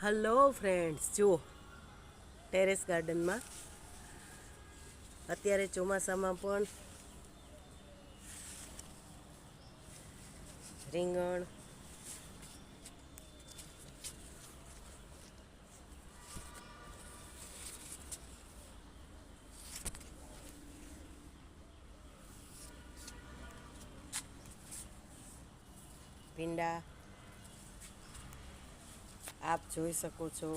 Hello friends, જુઓ terrace ગાર્ડનમાં અત્યારે ચોમાસામાં પણ રીંગણ, ભીંડા આપ જોઈ શકો છો.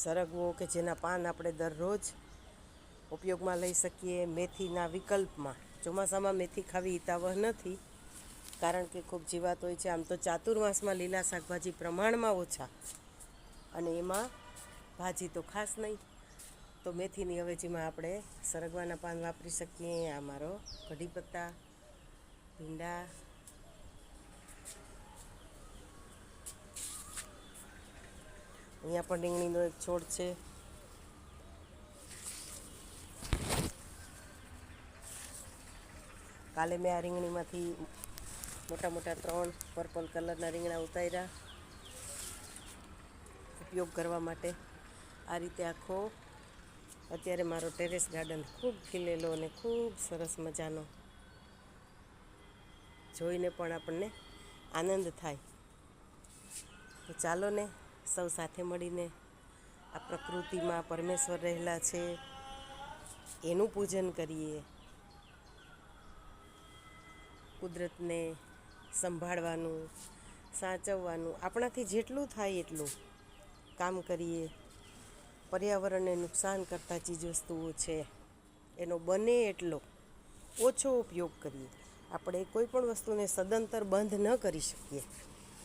સરગવો કે જેના પાન આપણે દરરોજ ઉપયોગમાં લઈ શકીએ. મેથીના વિકલ્પમાં ચોમાસામાં મેથી ખાવી હિતાવહ નથી, કારણ કે ખૂબ જીવાત હોય છે. આમ તો ચાતુર્માસમાં લીલા શાકભાજી પ્રમાણમાં ઓછા, અને એમાં ભાજી તો ખાસ નહીં. તો મેથીની અવેજીમાં આપણે સરગવાના પાન વાપરી શકીએ. આ મારો કઢી પત્તા, ભીંડા, અહીંયા પણ રીંગણીનો એક છોડ છે. કાલે મેં આ રીંગણીમાંથી મોટા મોટા 3 પર્પલ કલરના રીંગણા ઉતાર્યા ઉપયોગ કરવા માટે. આ રીતે આખો અત્યારે મારો ટેરેસ ગાર્ડન ખૂબ ખીલેલો અને ખૂબ સરસ મજાનો, જોઈને પણ આપણને આનંદ થાય. તો ચાલો ને સૌ સાથે મળીને આ પ્રકૃતિમાં પરમેશ્વર રહેલા છે એનું પૂજન કરીએ. કુદરતને સંભાળવાનું, સાચવવાનું, આપણાથી જેટલું થાય એટલું કામ કરીએ. પર્યાવરણને નુકસાન કરતા ચીજવસ્તુઓ છે એનો બને એટલો ઓછો ઉપયોગ કરીએ. આપણે કોઈ પણ વસ્તુને સદંતર બંધ ન કરી શકીએ,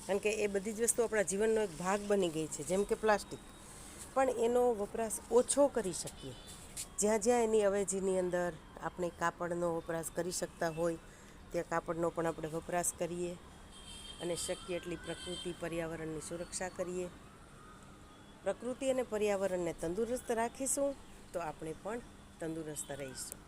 કારણ કે એ બધી જ વસ્તુ આપણા જીવનનો એક ભાગ બની ગઈ છે, જેમ કે પ્લાસ્ટિક. પણ એનો વપરાશ ઓછો કરી શકીએ. જ્યાં જ્યાં એની અવેજીની અંદર આપણે કાપડનો વપરાશ કરી શકતા હોય ત્યાં કાપડનો પણ આપણે વપરાશ કરીએ, અને શક્ય એટલી પ્રકૃતિ પર્યાવરણની સુરક્ષા કરીએ. પ્રકૃતિ અને પર્યાવરણને તંદુરસ્ત રાખીશું તો આપણે પણ તંદુરસ્ત રહીશું.